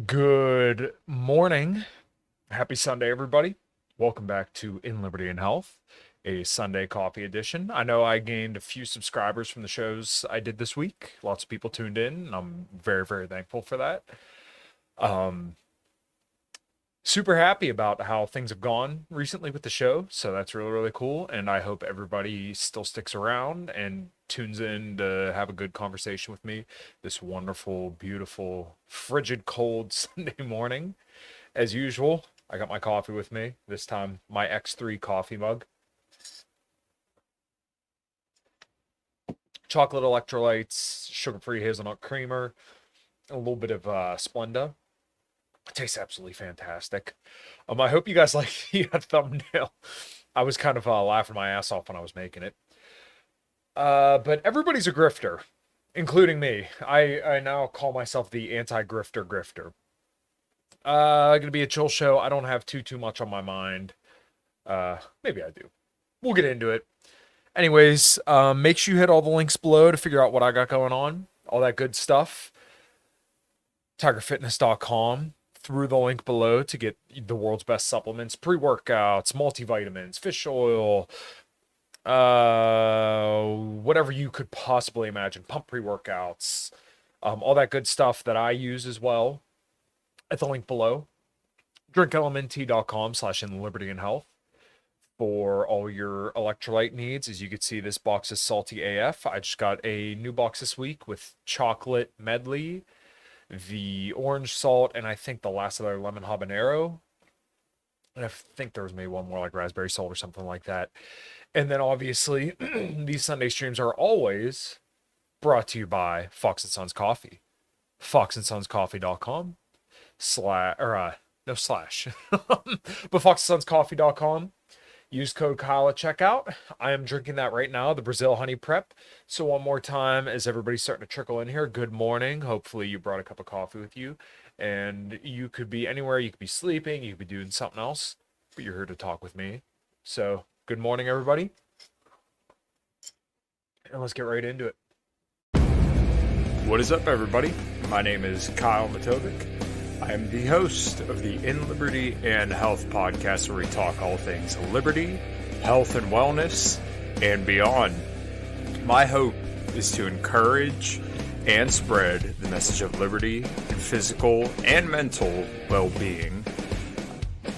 Good morning. Happy Sunday, everybody. Welcome back to In Liberty and Health, a Sunday coffee edition. I know I gained a few subscribers from the shows I did this week. Lots of people tuned in, and I'm very, very thankful for that. Um, Super happy about how things have gone recently with the show, so that's really, really cool. And I hope everybody still sticks around and tunes in to have a good conversation with me this wonderful, beautiful, frigid, cold Sunday morning. As usual, I got my coffee with me. This time, my X3 coffee mug. Chocolate electrolytes, sugar-free hazelnut creamer, a little bit of Splenda. It tastes absolutely fantastic. I hope you guys like the thumbnail. I was kind of laughing my ass off when I was making it. But everybody's a grifter, including me. I now call myself the anti-grifter grifter. Gonna be a chill show. I don't have too much on my mind. Maybe I do. We'll get into it. Anyways, make sure you hit all the links below to figure out what I got going on. All that good stuff. TigerFitness.com through the link below to get the world's best supplements, pre-workouts, multivitamins, fish oil, whatever you could possibly imagine, pump pre-workouts, all that good stuff that I use as well at the link below. DrinkLMNT.com/inlibertyandhealth for all your electrolyte needs. As you can see, this box is salty AF. I just got a new box this week with chocolate medley, the orange salt, and I think the last of their lemon habanero. And I think there was maybe one more like raspberry salt or something like that. And then obviously, these Sunday streams are always brought to you by Fox and Sons Coffee. FoxandSonsCoffee.com no slash, but FoxandSonsCoffee.com. Use code Kyle at checkout. I am drinking that right now, the Brazil Honey Prep. So one more time, as everybody's starting to trickle in here, good morning. Hopefully you brought a cup of coffee with you. And you could be anywhere. You could be sleeping. You could be doing something else. But you're here to talk with me. So good morning, everybody. And let's get right into it. What is up, everybody? My name is Kyle Matovic. I am the host of the In Liberty and Health podcast, where we talk all things liberty, health, and wellness, and beyond. My hope is to encourage and spread the message of liberty and physical and mental well-being.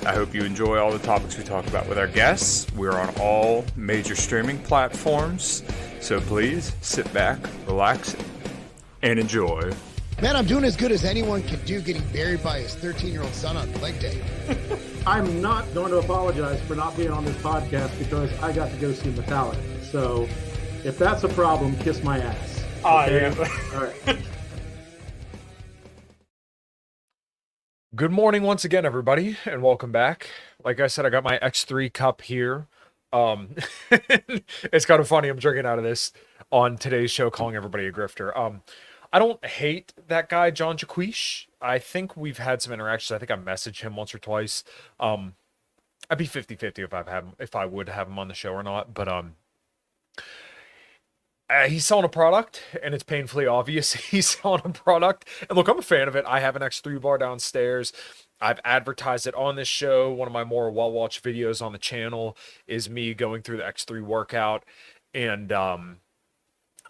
I hope you enjoy all the topics we talk about with our guests. We're on all major streaming platforms, so please sit back, relax, and enjoy. Man, I'm doing as good as anyone can do getting buried by his 13-year-old son on leg day. I'm not going to apologize for not being on this podcast because I got to go see Metallica. So if that's a problem, kiss my ass. Okay? Yeah. All right. Good morning once again, everybody, and welcome back. Like I said, I got my X3 cup here. It's kind of funny. I'm drinking out of this on today's show, calling everybody a grifter. I don't hate that guy, John Jaquish. I think we've had some interactions. I think I messaged him once or twice. I'd be 50-50 if I would have him on the show or not. But he's selling a product, and it's painfully obvious he's selling a product. And look, I'm a fan of it. I have an X3 bar downstairs. I've advertised it on this show. One of my more well-watched videos on the channel is me going through the X3 workout. And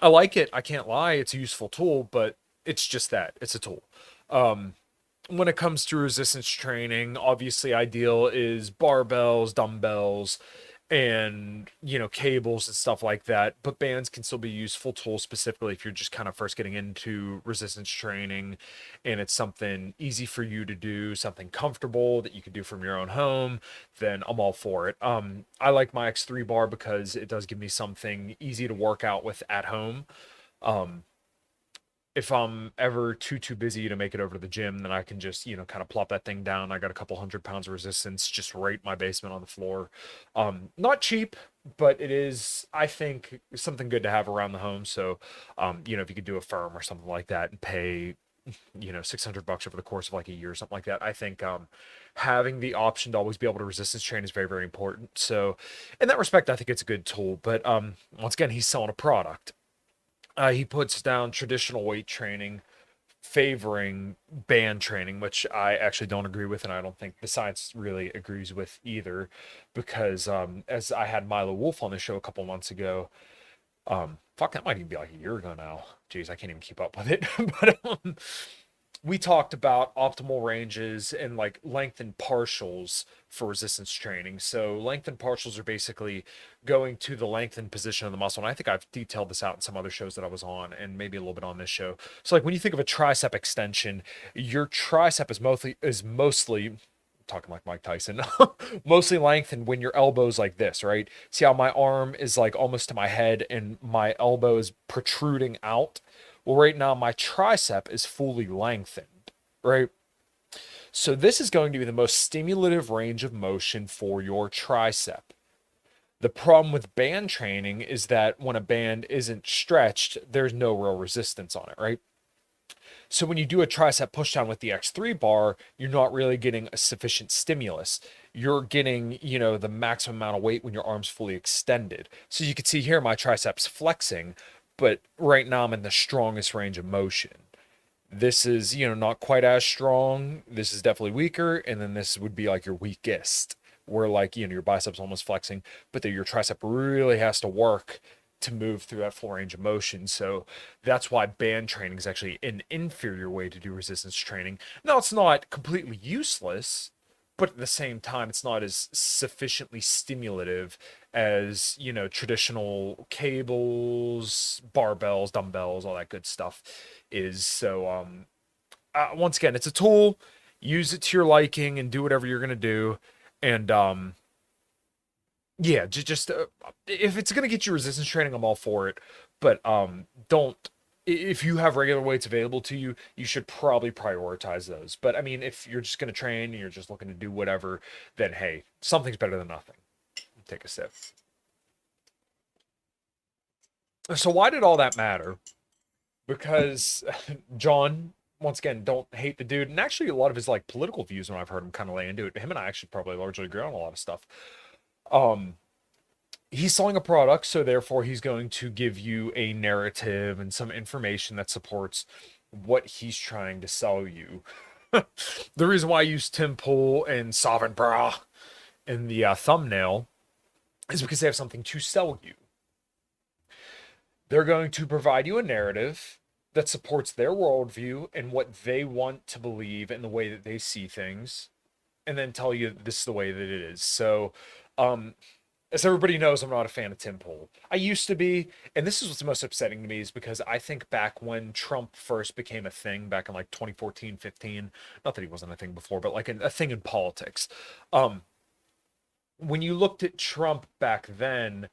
I like it. I can't lie. It's a useful tool, but it's just that. It's a tool. When it comes to resistance training, obviously ideal is barbells, dumbbells, and, cables and stuff like that. But bands can still be useful tools, specifically if you're just kind of first getting into resistance training and it's something easy for you to do, something comfortable that you can do from your own home, then I'm all for it. I like my X3 bar because it does give me something easy to work out with at home. If I'm ever too busy to make it over to the gym, then I can just, kind of plop that thing down. I got a couple 100 pounds of resistance just right in my basement on the floor. Not cheap, but it is, I think, something good to have around the home. So, if you could do a firm or something like that and pay, $600 over the course of like a year or something like that, I think having the option to always be able to resistance train is very, very important. So in that respect, I think it's a good tool. But once again, he's selling a product. He puts down traditional weight training favoring band training, which I actually don't agree with, and I don't think the science really agrees with either, because as I had Milo Wolf on the show a couple months ago, fuck, that might even be like a year ago now. Jeez, I can't even keep up with it. But we talked about optimal ranges and like lengthened partials for resistance training. So lengthened partials are basically going to the lengthened position of the muscle. And I think I've detailed this out in some other shows that I was on and maybe a little bit on this show. So like when you think of a tricep extension, your tricep is mostly talking like Mike Tyson, mostly lengthened when your elbow's like this, right? See how my arm is like almost to my head and my elbow is protruding out? Well, right now my tricep is fully lengthened, right? So this is going to be the most stimulative range of motion for your tricep. The problem with band training is that when a band isn't stretched, there's no real resistance on it, right? So when you do a tricep pushdown with the X3 bar, you're not really getting a sufficient stimulus. You're getting, the maximum amount of weight when your arm's fully extended. So you can see here my triceps flexing, but right now I'm in the strongest range of motion. This is, not quite as strong. This is definitely weaker. And then this would be like your weakest, where like, your biceps almost flexing, but your tricep really has to work to move through that full range of motion. So that's why band training is actually an inferior way to do resistance training. Now, it's not completely useless, but at the same time, it's not as sufficiently stimulative as, traditional cables, barbells, dumbbells, all that good stuff is. So, once again, it's a tool. Use it to your liking and do whatever you're going to do. And, yeah, just if it's gonna get you resistance training, I'm all for it. But don't if you have regular weights available to you, you should probably prioritize those. But I mean, if you're just gonna train and you're just looking to do whatever, then hey, something's better than nothing. Take a sip. So why did all that matter? Because John, once again, don't hate the dude, and actually a lot of his like political views when I've heard him kind of lay into it. Him and I actually probably largely agree on a lot of stuff. Um, he's selling a product, so therefore he's going to give you a narrative and some information that supports what he's trying to sell you. The reason why I use Tim Pool and Sovereign Bra in the thumbnail is because they have something to sell you. They're going to provide you a narrative that supports their worldview and what they want to believe and the way that they see things, and then tell you this is the way that it is. So, as everybody knows, I'm not a fan of Tim Pool. I used to be, and this is what's most upsetting to me is because I think back when Trump first became a thing back in like 2014, 15, not that he wasn't a thing before, but like a thing in politics. When you looked at Trump back then,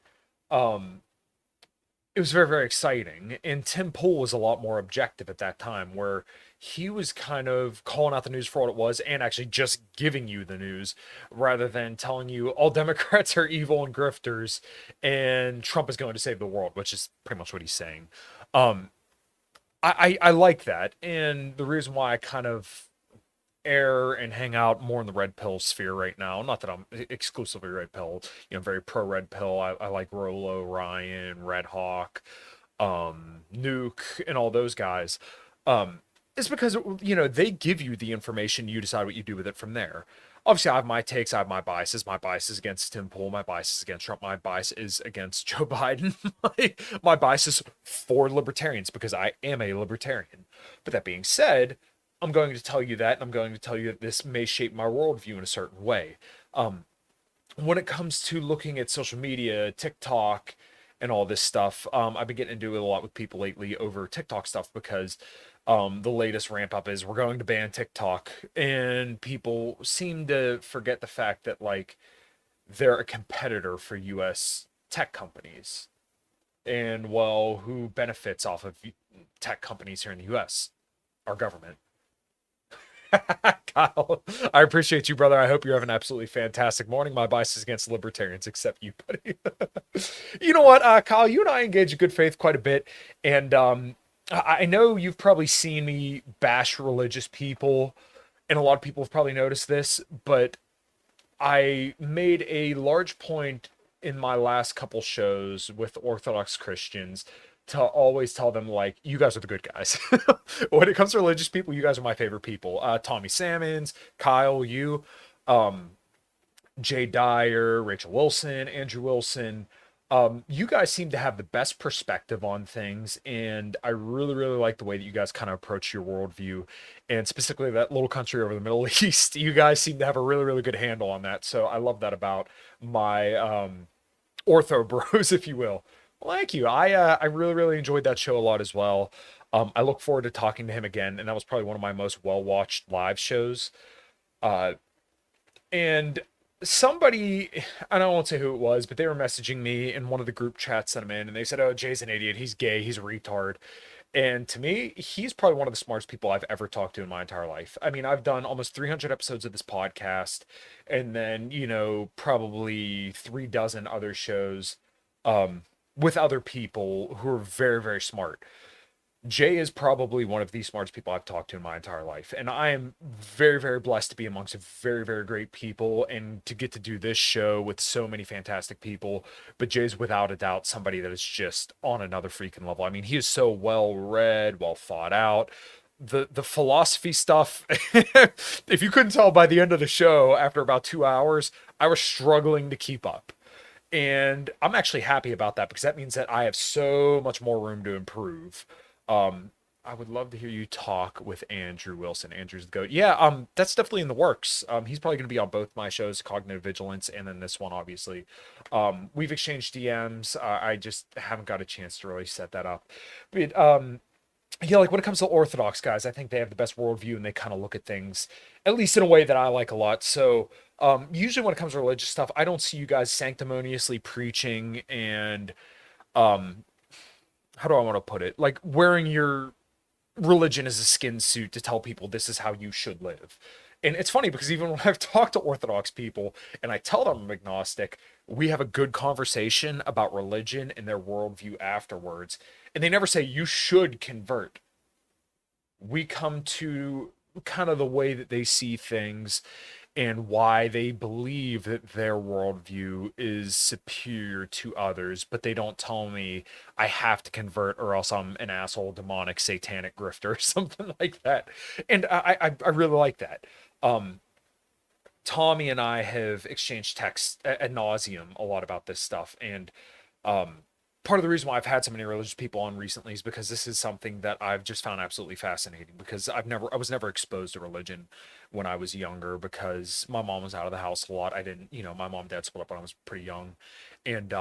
it was very, very exciting. And Tim Pool was a lot more objective at that time, where he was kind of calling out the news for what it was and actually just giving you the news rather than telling you all Democrats are evil and grifters and Trump is going to save the world, which is pretty much what he's saying. I like that. And the reason why I kind of air and hang out more in the red pill sphere right now. Not that I'm exclusively red pill, very pro red pill. I like Rolo, Ryan, Red Hawk, Nuke, and all those guys. It's because, they give you the information, you decide what you do with it from there. Obviously, I have my takes, I have my biases. My bias is against Tim Pool, my bias is against Trump, my bias is against Joe Biden. my bias is for libertarians because I am a libertarian. But that being said, I'm going to tell you that, and I'm going to tell you that this may shape my worldview in a certain way. When it comes to looking at social media, TikTok, and all this stuff, I've been getting into it a lot with people lately over TikTok stuff because the latest ramp up is we're going to ban TikTok, and people seem to forget the fact that like they're a competitor for U.S. tech companies, and well, who benefits off of tech companies here in the U.S.? Our government. Kyle, I appreciate you, brother. I hope you're having an absolutely fantastic morning. My bias is against libertarians, except you, buddy. You know what, Kyle, you and I engage in good faith quite a bit. And I know you've probably seen me bash religious people, and a lot of people have probably noticed this, but I made a large point in my last couple shows with Orthodox Christians to always tell them, like, you guys are the good guys. When it comes to religious people, you guys are my favorite people. Tommy Salmons, Kyle, you, um, Jay Dyer, Rachel Wilson, Andrew Wilson. You guys seem to have the best perspective on things, and I really, really like the way that you guys kind of approach your worldview, and specifically that little country over the Middle East. You guys seem to have a really, really good handle on that. So I love that about my ortho bros, if you will. Well, thank you. I really, really enjoyed that show a lot as well. I look forward to talking to him again, and that was probably one of my most well watched live shows. Uh, and somebody, I won't say who it was, but they were messaging me in one of the group chats that I'm in, and they said, "Oh, Jay's an idiot. He's gay. He's a retard." And to me, he's probably one of the smartest people I've ever talked to in my entire life. I mean, I've done almost 300 episodes of this podcast, and then, probably 3 dozen other shows with other people who are very, very smart. Jay is probably one of the smartest people I've talked to in my entire life. And I am very, very blessed to be amongst very, very great people and to get to do this show with so many fantastic people. But Jay's without a doubt somebody that is just on another freaking level. I mean, he is so well read, well thought out. The philosophy stuff, if you couldn't tell by the end of the show, after about 2 hours, I was struggling to keep up. And I'm actually happy about that because that means that I have so much more room to improve. I would love to hear you talk with Andrew Wilson. Andrew's the GOAT. Yeah, that's definitely in the works. He's probably going to be on both my shows, Cognitive Vigilance, and then this one, obviously. We've exchanged DMs. I just haven't got a chance to really set that up. But, yeah, like when it comes to Orthodox guys, I think they have the best worldview and they kind of look at things, at least in a way that I like a lot. So, usually when it comes to religious stuff, I don't see you guys sanctimoniously preaching and, how do I want to put it? Like wearing your religion as a skin suit to tell people this is how you should live. And it's funny because even when I've talked to Orthodox people and I tell them I'm agnostic, we have a good conversation about religion and their worldview afterwards. And they never say you should convert. We come to kind of the way that they see things and why they believe that their worldview is superior to others, but they don't tell me I have to convert or else I'm an asshole, demonic, satanic grifter or something like that. And I really like that. Tommy and I have exchanged texts ad nauseum a lot about this stuff, and part of the reason why I've had so many religious people on recently is because this is something that I've just found absolutely fascinating because I was never exposed to religion when I was younger because my mom was out of the house a lot. I didn't, my mom and dad split up when I was pretty young. And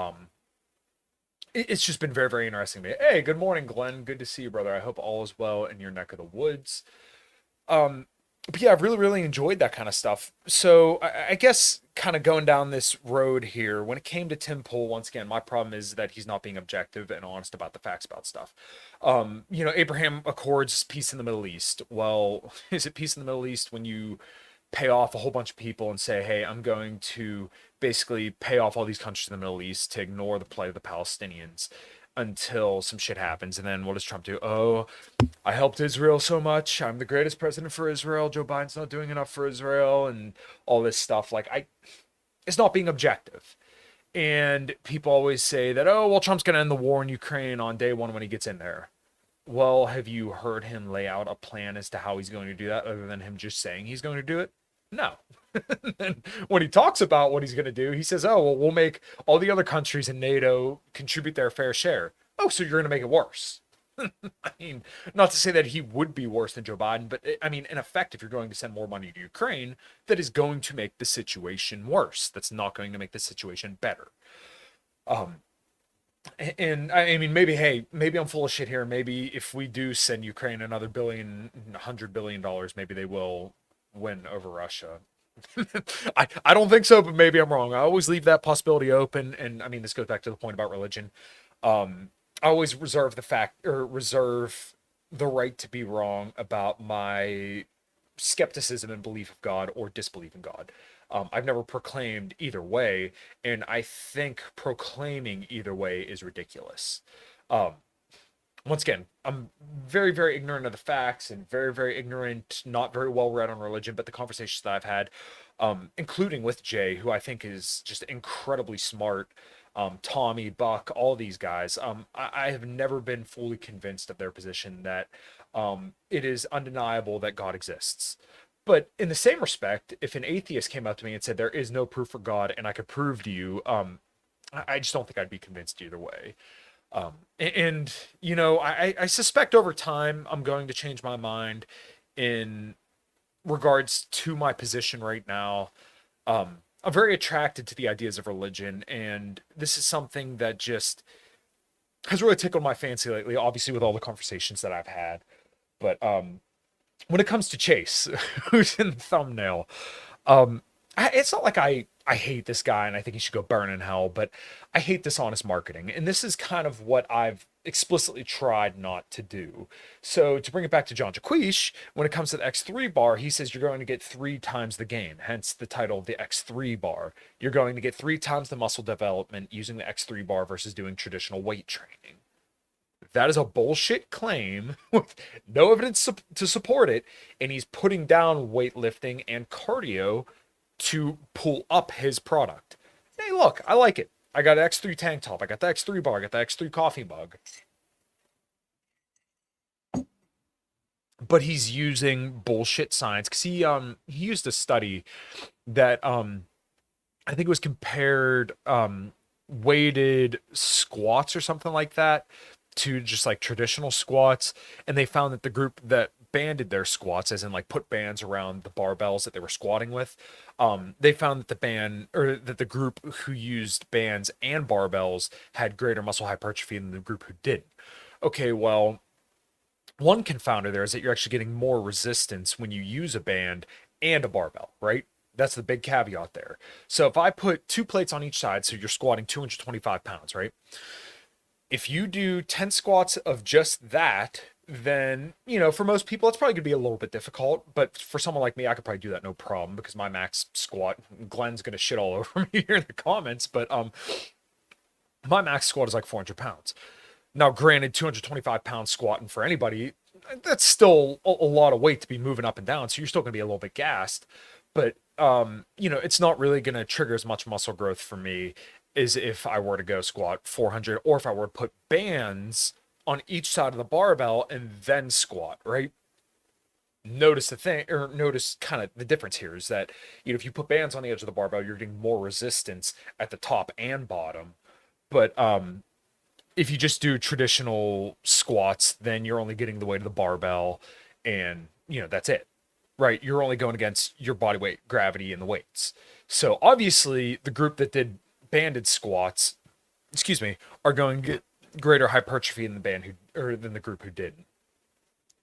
it's just been very, very interesting to me. Hey, good morning, Glenn. Good to see you, brother. I hope all is well in your neck of the woods. But yeah, I've really, really enjoyed that kind of stuff. So I guess kind of going down this road here, when it came to Tim Pool, once again, my problem is that he's not being objective and honest about the facts about stuff. Abraham Accords peace in the Middle East. Well, is it peace in the Middle East when you pay off a whole bunch of people and say, hey, I'm going to basically pay off all these countries in the Middle East to ignore the plight of the Palestinians until some shit happens. And then what does Trump do? Oh, I helped Israel so much. I'm the greatest president for Israel. Joe Biden's not doing enough for Israel and all this stuff. It's not being objective. And people always say that, oh, well, Trump's going to end the war in Ukraine on day one when he gets in there. Well, have you heard him lay out a plan as to how he's going to do that other than him just saying he's going to do it? No. And when he talks about what he's going to do, he says, oh, well, we'll make all the other countries in NATO contribute their fair share. Oh, so you're going to make it worse. I mean, not to say that he would be worse than Joe Biden, but I mean, in effect, if you're going to send more money to Ukraine, that is going to make the situation worse. That's not going to make the situation better. And I mean, maybe I'm full of shit here. Maybe if we do send Ukraine another $100 billion, maybe they will win over Russia. I don't think so, but maybe I'm wrong. I always leave that possibility open. And I mean, this goes back to the point about religion. I always reserve the right to be wrong about my skepticism and belief of God or disbelief in God. I've never proclaimed either way, and I think proclaiming either way is ridiculous. Once again, I'm very, very ignorant of the facts and very, very ignorant, not very well read on religion, but the conversations that I've had, including with Jay, who I think is just incredibly smart, Tommy, Buck, all these guys. I have never been fully convinced of their position that it is undeniable that God exists. But in the same respect, if an atheist came up to me and said there is no proof for God and I could prove to you, I just don't think I'd be convinced either way. And you know, I suspect over time I'm going to change my mind in regards to my position right now. I'm very attracted to the ideas of religion, and this is something that just has really tickled my fancy lately, obviously with all the conversations that I've had. But when it comes to Chase, who's in the thumbnail, it's not like I hate this guy and I think he should go burn in hell, but I hate dishonest marketing. And this is kind of what I've explicitly tried not to do. So to bring it back to John Jaquish, when it comes to the X3 bar, he says you're going to get 3 times the gain, hence the title of the X3 bar. You're going to get 3 times the muscle development using the X3 bar versus doing traditional weight training. That is a bullshit claim with no evidence to support it, and he's putting down weightlifting and cardio to pull up his product. Hey, look, I like it. I got an X3 tank top. I got the X3 bar. I got the X3 coffee mug. But he's using bullshit science because he used a study that I think it was compared weighted squats or something like that to just like traditional squats, and they found that the group that banded their squats, as in like put bands around the barbells that they were squatting with, they found that the group who used bands and barbells had greater muscle hypertrophy than the group who didn't. Okay, well, one confounder there is that you're actually getting more resistance when you use a band and a barbell, right? That's the big caveat there. So if I put 2 plates on each side, so you're squatting 225 pounds, right? If you do 10 squats of just that, then, you know, for most people, it's probably going to be a little bit difficult. But for someone like me, I could probably do that no problem because my max squat, Glenn's going to shit all over me here in the comments, but my max squat is like 400 pounds. Now, granted, 225 pounds squatting for anybody, that's still a lot of weight to be moving up and down. So you're still going to be a little bit gassed. But, you know, it's not really going to trigger as much muscle growth for me is if I were to go squat 400 or if I were to put bands on each side of the barbell and then squat, right? Notice kind of the difference here is that, you know, if you put bands on the edge of the barbell, you're getting more resistance at the top and bottom. But if you just do traditional squats, then you're only getting the weight of the barbell and, you know, that's it, right? You're only going against your body weight, gravity, and the weights. So obviously the group that did banded squats, are going to get greater hypertrophy in the than the group who didn't.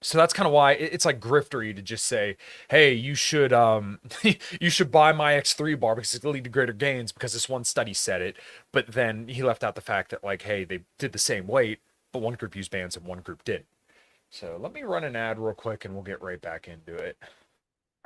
So that's kind of why it's like griftery to just say, hey, you should you should buy my X3 bar because it's going to lead to greater gains because this one study said it. But then he left out the fact that, like, hey, they did the same weight, but one group used bands and one group didn't. So let me run an ad real quick and we'll get right back into it.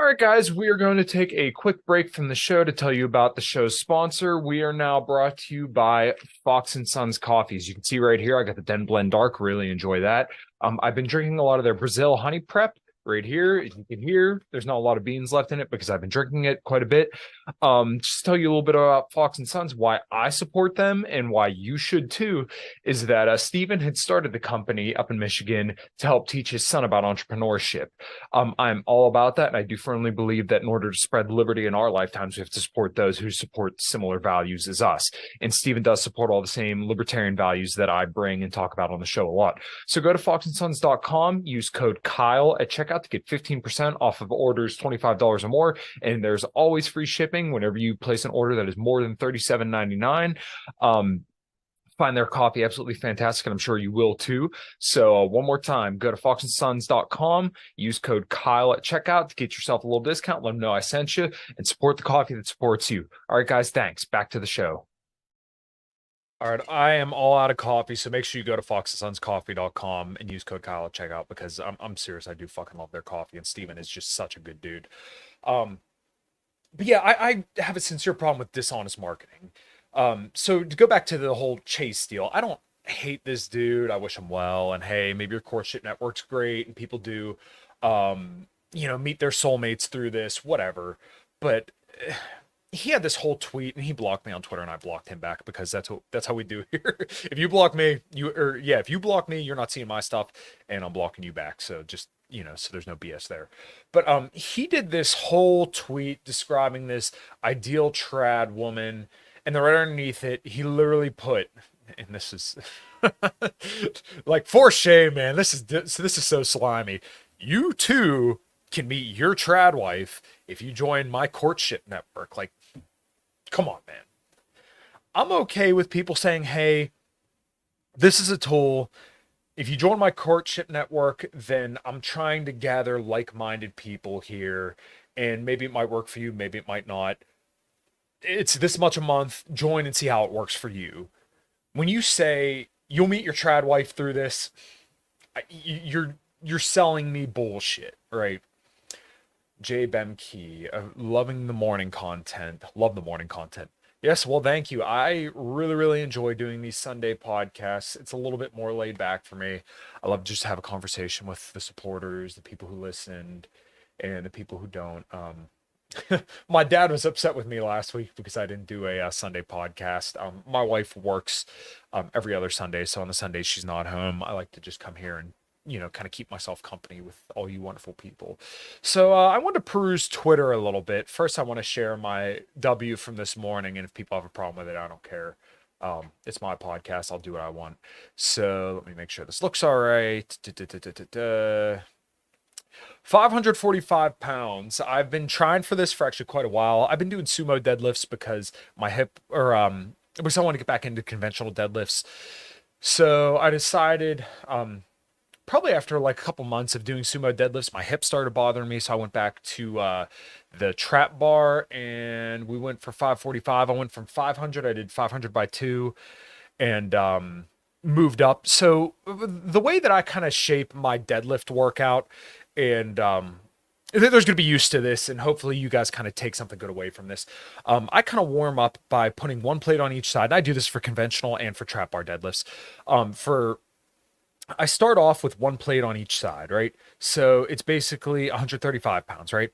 All right, guys, we are going to take a quick break from the show to tell you about the show's sponsor. We are now brought to you by Fox & Sons Coffees. You can see right here, I got the Den Blend Dark. Really enjoy that. I've been drinking a lot of their Brazil Honey Prep right here. As you can hear, there's not a lot of beans left in it because I've been drinking it quite a bit. Just to tell you a little bit about Fox & Sons, why I support them and why you should too, is that Steven had started the company up in Michigan to help teach his son about entrepreneurship. I'm all about that, and I do firmly believe that in order to spread liberty in our lifetimes, we have to support those who support similar values as us. And Steven does support all the same libertarian values that I bring and talk about on the show a lot. So go to foxandsons.com, use code Kyle at checkout to get 15% off of orders $25 or more, and there's always free shipping whenever you place an order that is more than $37.99. Find their coffee absolutely fantastic, and I'm sure you will too. So one more time, go to foxandsons.com, use code Kyle at checkout to get yourself a little discount. Let them know I sent you, and support the coffee that supports you. All right, guys, thanks. Back to the show. All right, I am all out of coffee, so make sure you go to foxandsonscoffee.com and use code Kyle at checkout because I'm serious. I do fucking love their coffee, and Steven is just such a good dude. But yeah, I have a sincere problem with dishonest marketing. So to go back to the whole Chase deal, I don't hate this dude. I wish him well. And hey, maybe your core shit network's great and people do, you know, meet their soulmates through this, whatever. But he had this whole tweet, and he blocked me on Twitter, and I blocked him back because that's how we do here. If you block me, if you block me, you're not seeing my stuff, and I'm blocking you back. So just, so there's no BS there. But he did this whole tweet describing this ideal trad woman, and then right underneath it, he literally put, and this is like, for shame, man. This is so slimy. You too can meet your trad wife if you join my courtship network. Like, come on, man. I'm okay with people saying, hey, this is a tool. If you join my courtship network, then I'm trying to gather like-minded people here, and maybe it might work for you, maybe it might not. It's this much a month. Join and see how it works for you. When you say you'll meet your trad wife through this, you're selling me bullshit, right? Jay Bemkey, loving the morning content. Love the morning content. Yes, well, thank you. I really, really enjoy doing these Sunday podcasts. It's a little bit more laid back for me. I love just to have a conversation with the supporters, the people who listened, and the people who don't. My dad was upset with me last week because I didn't do a Sunday podcast. My wife works every other Sunday, so on the Sundays she's not home. I like to just come here and kind of keep myself company with all you wonderful people. So I want to peruse Twitter a little bit. First, I want to share my W from this morning, and if people have a problem with it, I don't care. It's my podcast. I'll do what I want. So let me make sure this looks all right. 545 pounds. I've been trying for this for actually quite a while. I've been doing sumo deadlifts because my hip, because I want to get back into conventional deadlifts. So I decided, probably after like a couple months of doing sumo deadlifts, my hip started bothering me. So I went back to the trap bar, and we went for 545. I went from 500. I did 500 by 2 and moved up. So the way that I kind of shape my deadlift workout, and there's going to be used to this, and hopefully you guys kind of take something good away from this. I kind of warm up by putting one plate on each side. And I do this for conventional and for trap bar deadlifts. I start off with one plate on each side, right? So it's basically 135 pounds, right?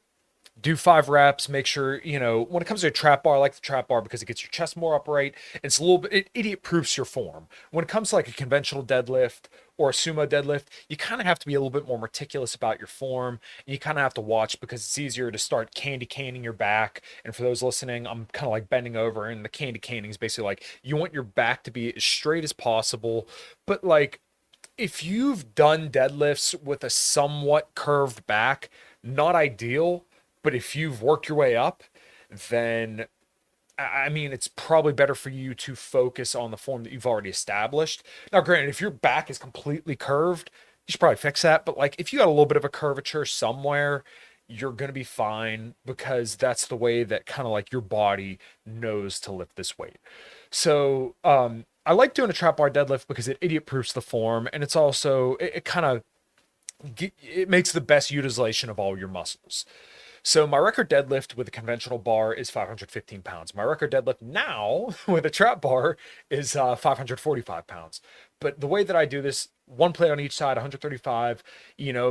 Do 5 reps. Make sure, when it comes to a trap bar, I like the trap bar because it gets your chest more upright. It's a little bit, it idiot proofs your form. When it comes to like a conventional deadlift or a sumo deadlift, you kind of have to be a little bit more meticulous about your form. And you kind of have to watch because it's easier to start candy caning your back. And for those listening, I'm kind of like bending over, and the candy caning is basically like you want your back to be as straight as possible. But like, if you've done deadlifts with a somewhat curved back, not ideal. But if you've worked your way up, then, I mean, it's probably better for you to focus on the form that you've already established. Now, granted, if your back is completely curved, you should probably fix that. But like, if you got a little bit of a curvature somewhere, you're going to be fine because that's the way that kind of like your body knows to lift this weight. So, I like doing a trap bar deadlift because it idiot proofs the form, and it's also, it kind of, it makes the best utilization of all your muscles. So my record deadlift with a conventional bar is 515 pounds. My record deadlift now with a trap bar is 545 pounds. But the way that I do this, one plate on each side, 135,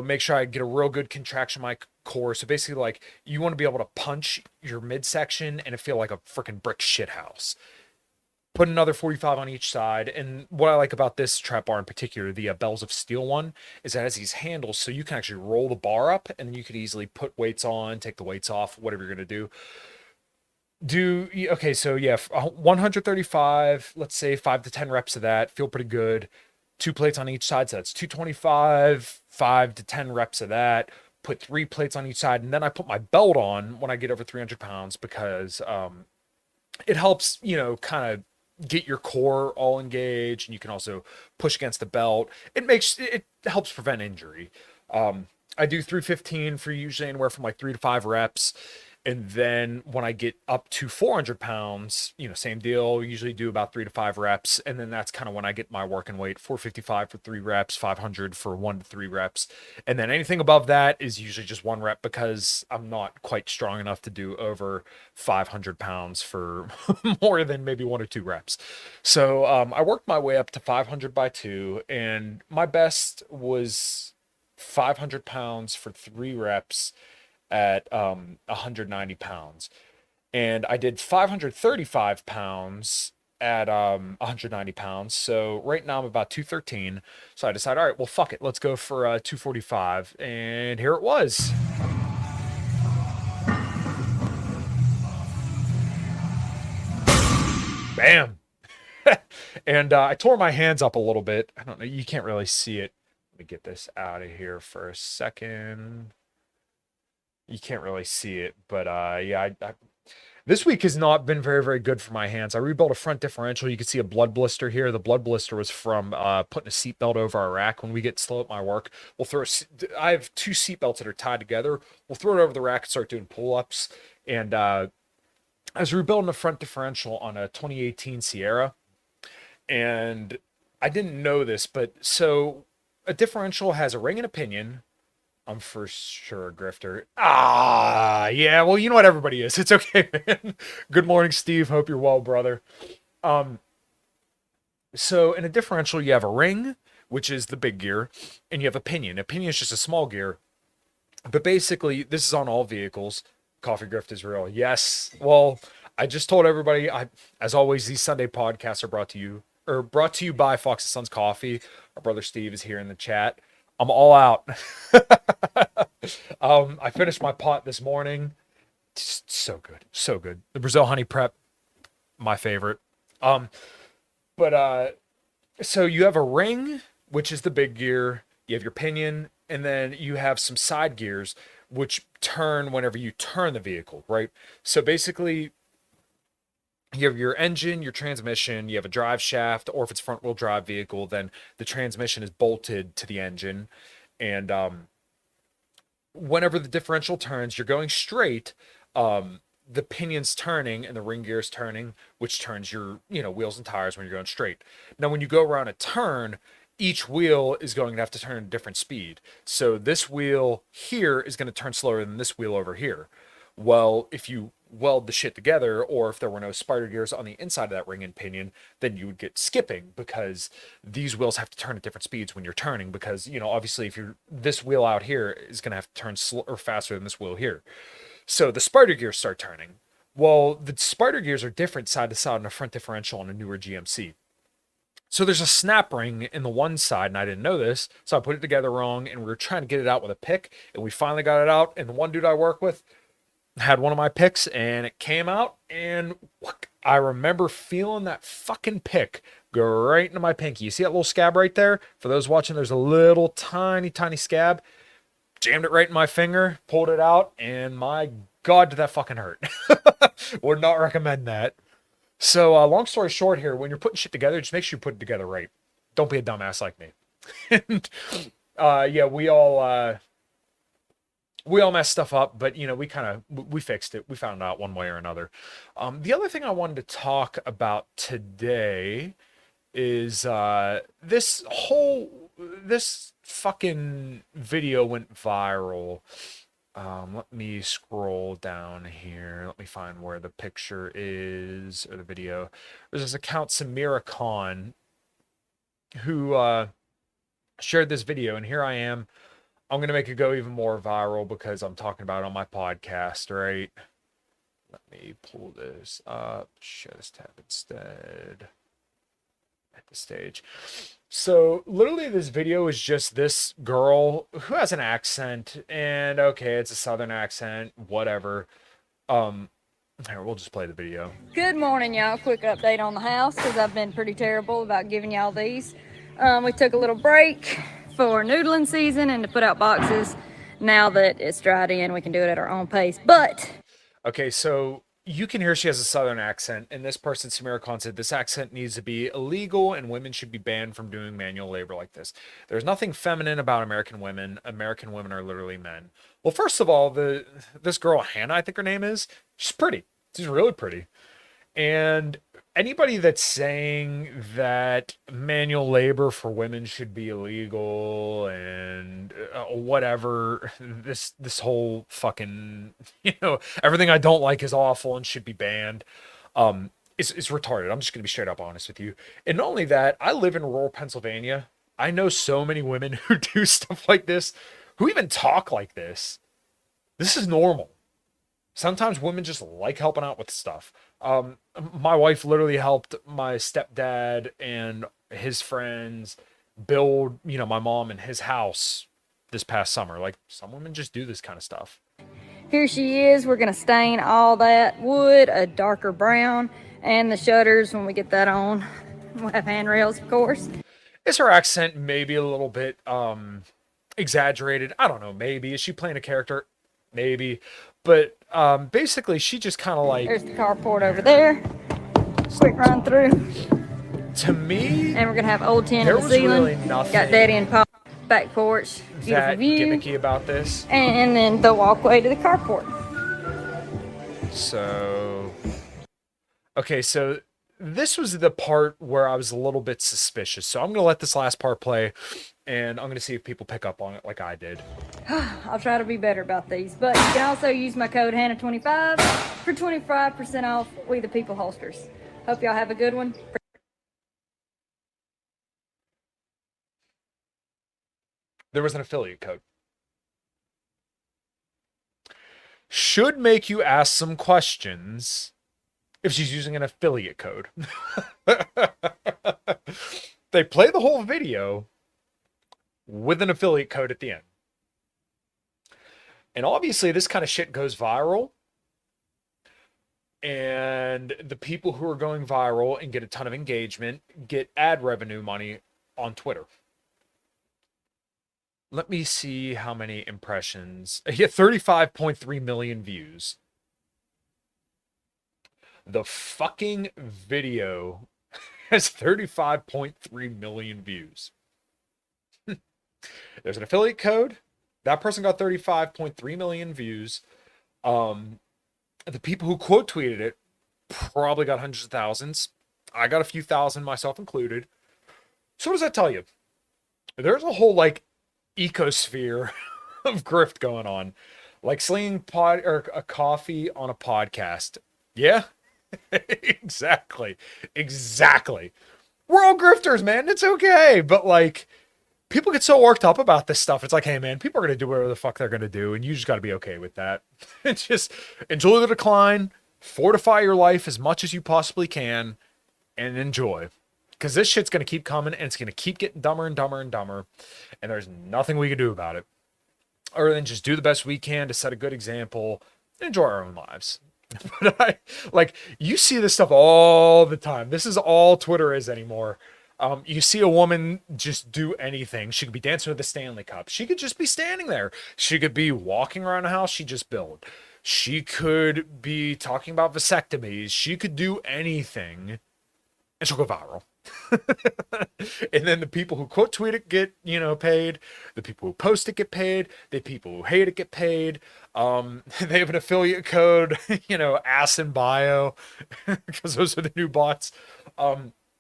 make sure I get a real good contraction of my core. So basically, like, you want to be able to punch your midsection and it feel like a freaking brick shit house. Put another 45 on each side. And what I like about this trap bar in particular, the Bells of Steel one, is that it has these handles so you can actually roll the bar up, and then you could easily put weights on, take the weights off, whatever you're going to do. Okay, so yeah, 135, let's say 5 to 10 reps of that, feel pretty good. 2 plates on each side, so that's 225, 5 to 10 reps of that. Put 3 plates on each side, and then I put my belt on when I get over 300 pounds because it helps, kind of get your core all engaged, and you can also push against the belt. It helps prevent injury. I do 315 for usually anywhere from like 3 to 5 reps. And then when I get up to 400 pounds, same deal, usually do about 3 to 5 reps. And then that's kind of when I get my working weight, 455 for 3 reps, 500 for 1 to 3 reps. And then anything above that is usually just 1 rep because I'm not quite strong enough to do over 500 pounds for more than maybe 1 or 2 reps. So I worked my way up to 500 by 2, and my best was 500 pounds for 3 reps at 190 pounds. and I did 535 pounds at 190 pounds. So right now I'm about 213. So I decided, all right, well, fuck it. Let's go for 245. And here it was. Bam. And I tore my hands up a little bit. I don't know. You can't really see it. Let me get this out of here for a second. You can't really see it, but yeah, this week has not been very, very good for my hands. I rebuilt a front differential. You can see a blood blister here. The blood blister was from putting a seatbelt over our rack. When we get slow at my work, we'll throw. I have two seatbelts that are tied together. We'll throw it over the rack and start doing pull-ups. And I was rebuilding a front differential on a 2018 Sierra, and I didn't know this, but so a differential has a ring and a pinion. I'm for sure a grifter. Yeah. Well, you know what everybody is. It's okay, man. Good morning, Steve. Hope you're well, brother. So in a differential, you have a ring, which is the big gear, and you have a pinion. A pinion is just a small gear. But basically, this is on all vehicles. Coffee Grift is real. Yes. Well, I just told everybody, as always, these Sunday podcasts are brought to you by Fox and Sons Coffee. Our brother Steve is here in the chat. I'm all out. I finished my pot this morning. Just so good. So good. The Brazil honey prep, my favorite. So you have a ring, which is the big gear. You have your pinion, and then you have some side gears, which turn whenever you turn the vehicle, right? So basically, you have your engine, your transmission, you have a drive shaft, or if it's front wheel drive vehicle, then the transmission is bolted to the engine. And whenever the differential turns, you're going straight. The pinion's turning and the ring gear's turning, which turns your, wheels and tires when you're going straight. Now, when you go around a turn, each wheel is going to have to turn at a different speed. So this wheel here is going to turn slower than this wheel over here. Well, if you weld the shit together, or if there were no spider gears on the inside of that ring and pinion, then you would get skipping, because these wheels have to turn at different speeds when you're turning, because, obviously if this wheel out here is going to have to turn or faster than this wheel here. So the spider gears start turning. Well, the spider gears are different side to side on a front differential on a newer GMC. So there's a snap ring in the one side, and I didn't know this, so I put it together wrong, and we were trying to get it out with a pick, and we finally got it out, and the one dude I work with had one of my picks, and it came out, and I remember feeling that fucking pick go right into my pinky. You see that little scab right there? For those watching, there's a little tiny, tiny scab. Jammed it right in my finger, pulled it out, and my God, did that fucking hurt. Would not recommend that. So, long story short here, when you're putting shit together, just make sure you put it together right. Don't be a dumbass like me. And, yeah, we all messed stuff up, but we fixed it. We found out one way or another. The other thing I wanted to talk about today is this fucking video went viral. Let me scroll down here. Let me find where the picture is, or the video. There's this account, Samira Khan, who shared this video, and here I am. I'm going to make it go even more viral because I'm talking about it on my podcast, right? Let me pull this up, share this tab instead at the stage. So literally this video is just this girl who has an accent, and okay, it's a southern accent, whatever. Here, we'll just play the video. Good morning, y'all. Quick update on the house, because I've been pretty terrible about giving y'all these. We took a little break for noodling season and to put out boxes. Now that it's dried in, we can do it at our own pace. But okay, so you can hear she has a southern accent, and this person, Samira Khan, said this accent needs to be illegal and women should be banned from doing manual labor like this. There's nothing feminine about American women. American women are literally men. Well, first of all, this girl, Hannah, I think her name is, she's pretty. She's really pretty. And anybody that's saying that manual labor for women should be illegal and whatever, this whole fucking, everything I don't like is awful and should be banned, is retarded. I'm just gonna be straight up honest with you. And not only that, I live in rural Pennsylvania. I know so many women who do stuff like this, who even talk like this. This is normal. Sometimes women just like helping out with stuff. My wife literally helped my stepdad and his friends build, my mom and his house this past summer. Like, some women just do this kind of stuff. Here she is. We're gonna stain all that wood a darker brown, and the shutters, when we get that on, we'll have handrails, of course. Is her accent maybe a little bit exaggerated? I don't know, maybe. Is she playing a character? Maybe. But basically she just kind of like, There's the carport over there. Quick run through. to me, And we're gonna have old tin in there the was ceiling. really nothing Got Daddy and Pop back porch. Beautiful that view. gimmicky about this. And then the walkway to the carport. So, okay, so this was the part where I was a little bit suspicious. So I'm going to let this last part play, and I'm going to see if people pick up on it like I did. I'll try to be better about these. But you can also use my code Hannah25 for 25% off We the People holsters. Hope y'all have a good one. There was an affiliate code. Should make you ask some questions if she's using an affiliate code. They play the whole video with an affiliate code at the end. And obviously this kind of shit goes viral. And the people who are going viral and get a ton of engagement get ad revenue money on Twitter. Let me see how many impressions. Yeah, 35.3 million views. The fucking video has 35.3 million views. There's an affiliate code. That person got 35.3 million views. The people who quote tweeted it probably got hundreds of thousands. I got a few thousand, myself included. So what does that tell you? There's a whole like ecosphere of grift going on, like slinging a coffee on a podcast. Yeah, exactly. We're all grifters, man. It's okay. But like, people get so worked up about this stuff. It's like, hey, man, people are going to do whatever the fuck they're going to do. And you just got to be okay with that. It's just enjoy the decline, fortify your life as much as you possibly can, and enjoy. Because this shit's going to keep coming, and it's going to keep getting dumber and dumber and dumber. And there's nothing we can do about it. Other than just do the best we can to set a good example and enjoy our own lives. But you see this stuff all the time. This is all Twitter is anymore. You see a woman just do anything. She could be dancing with the Stanley Cup. She could just be standing there. She could be walking around a house she just built. She could be talking about vasectomies. She could do anything, and she'll go viral. And then the people who quote tweet it get, paid. The people who post it get paid. The people who hate it get paid. They have an affiliate code, ass in bio, because those are the new bots.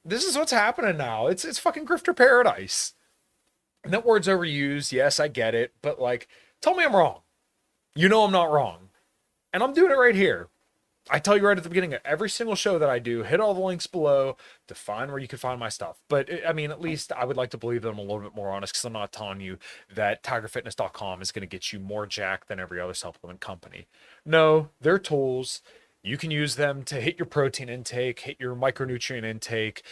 This is what's happening now. It's fucking grifter paradise. And that word's overused. Yes, I get it. But tell me I'm wrong. I'm not wrong. And I'm doing it right here. I tell you right at the beginning of every single show that I do, hit all the links below to find where you can find my stuff. But at least I would like to believe that I'm a little bit more honest, because I'm not telling you that tigerfitness.com is going to get you more jack than every other supplement company. No, they're tools. You can use them to hit your protein intake, hit your micronutrient intake,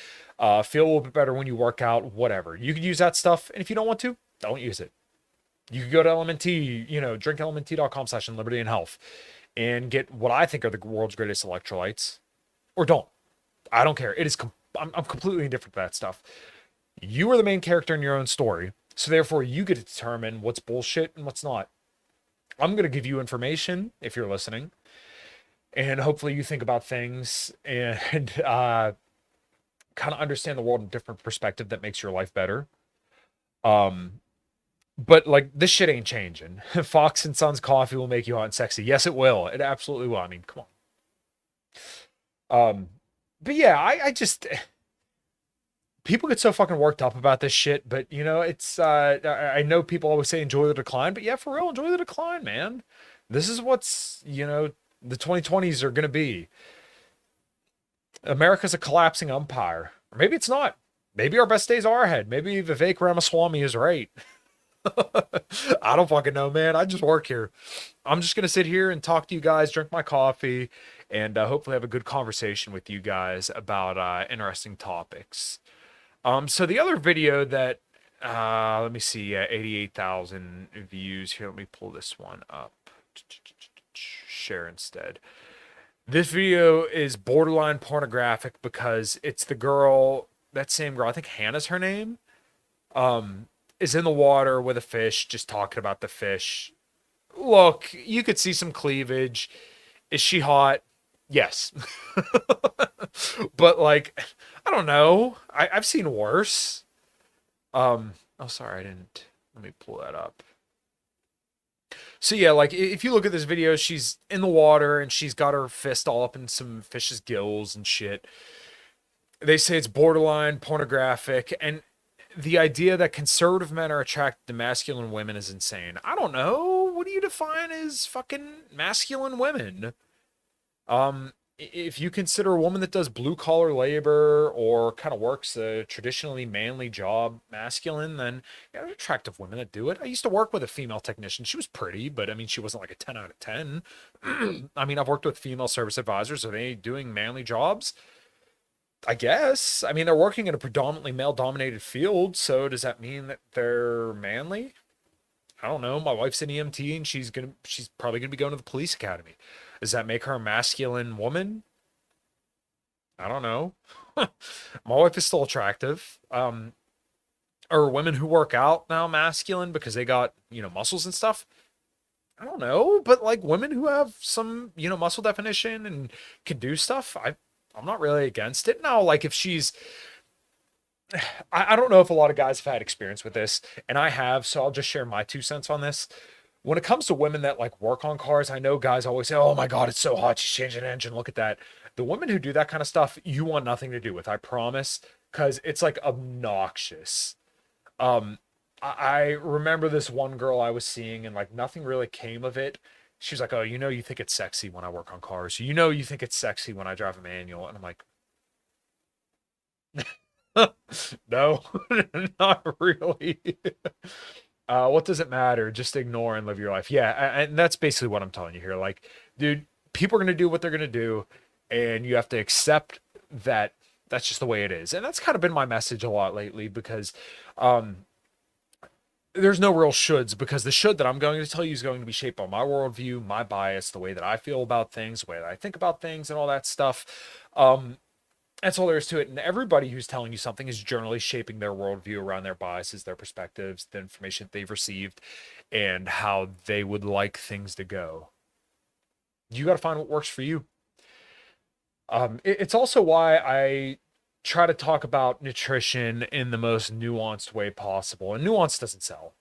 feel a little bit better when you work out, whatever. You can use that stuff. And if you don't want to, don't use it. You can go to LMNT, drinklmnt.com/liberty and health and get what I think are the world's greatest electrolytes, or don't. I don't care. I'm completely indifferent to that stuff. You are the main character in your own story. So therefore you get to determine what's bullshit and what's not. I'm going to give you information if you're listening. And hopefully you think about things and kind of understand the world in a different perspective that makes your life better. But this shit ain't changing. Fox and Sons coffee will make you hot and sexy. Yes, it will. It absolutely will. Come on. But yeah, I just, people get so fucking worked up about this shit. But it's, I know people always say enjoy the decline, but yeah, for real, enjoy the decline, man. This is what's, the 2020s are going to be. America's a collapsing empire. Or maybe it's not. Maybe our best days are ahead. Maybe Vivek Ramaswamy is right. I don't fucking know, man. I just work here. I'm just gonna sit here and talk to you guys, drink my coffee, and hopefully have a good conversation with you guys about interesting topics. So the other video that let me see, yeah, 88,000 views here. Let me pull this one up. Share instead. This video is borderline pornographic because it's the girl, that same girl, I think Hannah's her name, is in the water with a fish, just talking about the fish. Look, you could see some cleavage. Is she hot? Yes. But like, I don't know. I've seen worse. Oh, sorry, I didn't. Let me pull that up. So yeah, like if you look at this video, she's in the water and she's got her fist all up in some fish's gills and shit. They say it's borderline pornographic, and the idea that conservative men are attracted to masculine women is insane. I don't know. What do you define as fucking masculine women? If you consider a woman that does blue collar labor or kind of works a traditionally manly job masculine, then yeah, there's attractive women that do it. I used to work with a female technician. She was pretty, but I mean, she wasn't like a 10 out of 10. I mean, I've worked with female service advisors. Are they doing manly jobs? I guess. I mean, they're working in a predominantly male dominated field. So does that mean that they're manly? I don't know. My wife's an EMT and she's probably gonna be going to the police academy. Does that make her a masculine woman? I don't know. My wife is still attractive. Are women who work out now masculine because they got, muscles and stuff? I don't know, but like women who have some, muscle definition and can do stuff, I'm not really against it. Now, like if she's I don't know if a lot of guys have had experience with this, and I have, so I'll just share my 2 cents on this. When it comes to women that like work on cars, I know guys always say, "Oh my God, it's so hot. She's changing an engine. Look at that." The women who do that kind of stuff, you want nothing to do with, I promise, because it's like obnoxious. I remember this one girl I was seeing, and like nothing really came of it. She was like, "Oh, you think it's sexy when I work on cars. You think it's sexy when I drive a manual." And I'm like, no, not really. What does it matter? Just ignore and live your life. Yeah, and that's basically what I'm telling you here. Like, dude, people are gonna do what they're gonna do, and you have to accept that that's just the way it is. And that's kind of been my message a lot lately because there's no real shoulds, because the should that I'm going to tell you is going to be shaped by my worldview, my bias, the way that I feel about things, the way that I think about things, and all that stuff. That's all there is to it. And everybody who's telling you something is generally shaping their worldview around their biases, their perspectives, the information that they've received, and how they would like things to go. You got to find what works for you. It's also why I try to talk about nutrition in the most nuanced way possible. And nuance doesn't sell.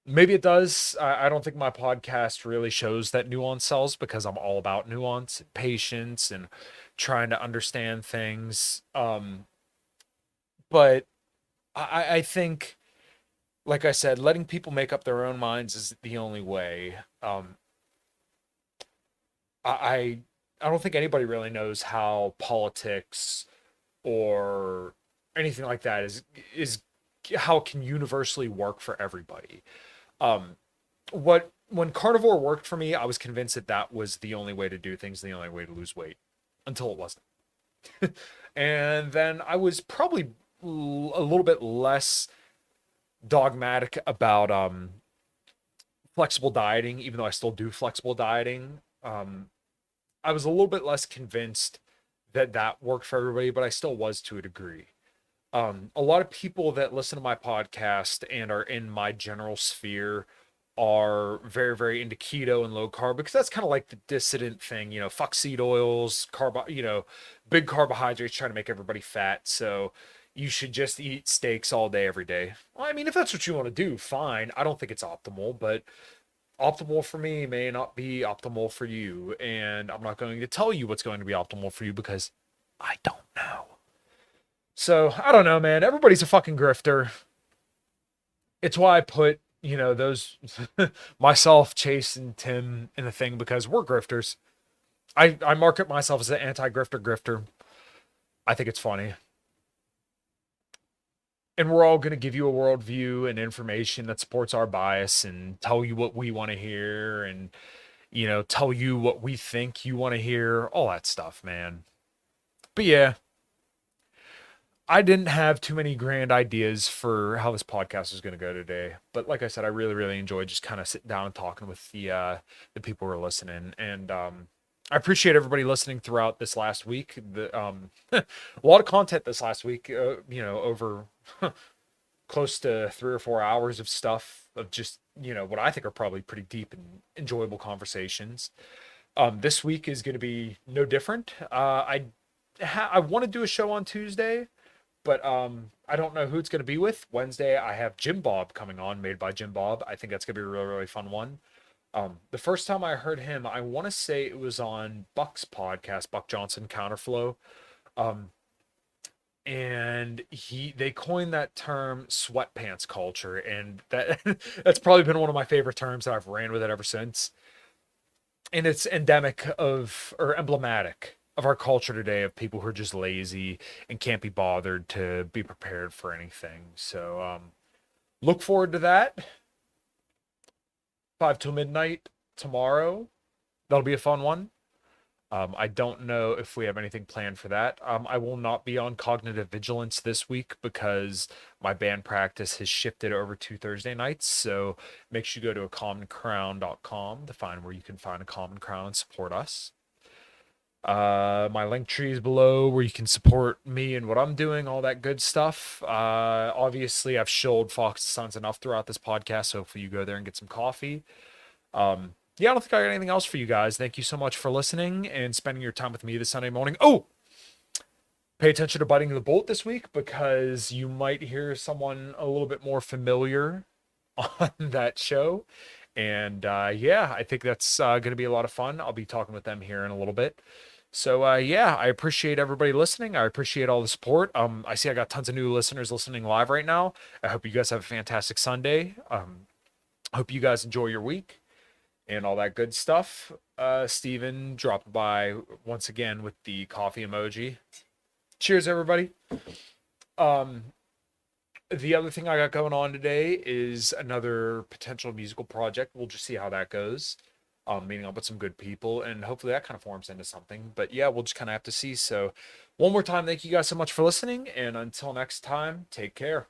Maybe it does. I don't think my podcast really shows that nuance sells, because I'm all about nuance and patience and trying to understand things. But I think, like I said, letting people make up their own minds is the only way. I don't think anybody really knows how politics or anything like that is how it can universally work for everybody. When carnivore worked for me, I was convinced that that was the only way to do things, the only way to lose weight, until it wasn't. And then I was probably a little bit less dogmatic about flexible dieting, even though I still do flexible dieting. I was a little bit less convinced that that worked for everybody, but I still was to a degree. A lot of people that listen to my podcast and are in my general sphere are very, very into keto and low carb, because that's kind of like the dissident thing, fuck seed oils, big carbohydrates, trying to make everybody fat. So you should just eat steaks all day, every day. Well, I mean, if that's what you want to do, fine. I don't think it's optimal, but optimal for me may not be optimal for you. And I'm not going to tell you what's going to be optimal for you, because I don't know. So I don't know, man. Everybody's a fucking grifter. It's why I put, those myself, Chase, and Tim in the thing, because we're grifters. I market myself as an anti-grifter grifter. I think it's funny. and we're all going to give you a worldview and information that supports our bias and tell you what we want to hear and, tell you what we think you want to hear, all that stuff, man. But yeah, I didn't have too many grand ideas for how this podcast is going to go today. But like I said, I really, really enjoyed just kind of sitting down and talking with the people who are listening. And I appreciate everybody listening throughout this last week. A lot of content this last week, over close to 3 or 4 hours of stuff of just, what I think are probably pretty deep and enjoyable conversations. This week is going to be no different. I want to do a show on Tuesday, but I don't know who it's going to be with. Wednesday, I have Jim Bob coming on, made by Jim Bob. I think that's going to be a really, really fun one. The first time I heard him, I want to say it was on Buck's podcast, Buck Johnson Counterflow. And they coined that term sweatpants culture, and that's probably been one of my favorite terms that I've ran with it ever since. And it's emblematic of our culture today, of people who are just lazy and can't be bothered to be prepared for anything. So look forward to that. 5 till midnight tomorrow. That'll be a fun one. I don't know if we have anything planned for that. I will not be on cognitive vigilance this week because my band practice has shifted over to Thursday nights. So make sure you go to acommoncrown.com to find where you can find a Common Crown and support us. My link tree is below where you can support me and what I'm doing, all that good stuff. Obviously, I've shilled Fox Sons enough throughout this podcast, so hopefully you go there and get some coffee. Yeah, I don't think I got anything else for you guys. Thank you so much for listening and spending your time with me this Sunday morning. Oh, pay attention to Biting the Bolt this week because you might hear someone a little bit more familiar on that show. And yeah, I think that's going to be a lot of fun. I'll be talking with them here in a little bit. So yeah, I appreciate everybody listening. I appreciate all the support. I see I got tons of new listeners listening live right now. I hope you guys have a fantastic Sunday. Hope you guys enjoy your week and all that good stuff. Steven dropped by once again with the coffee emoji. Cheers, everybody. The other thing I got going on today is another potential musical project. We'll just see how that goes. Meeting up with some good people, and hopefully that kind of forms into something. But yeah, we'll just kind of have to see. So one more time, thank you guys so much for listening, and until next time, take care.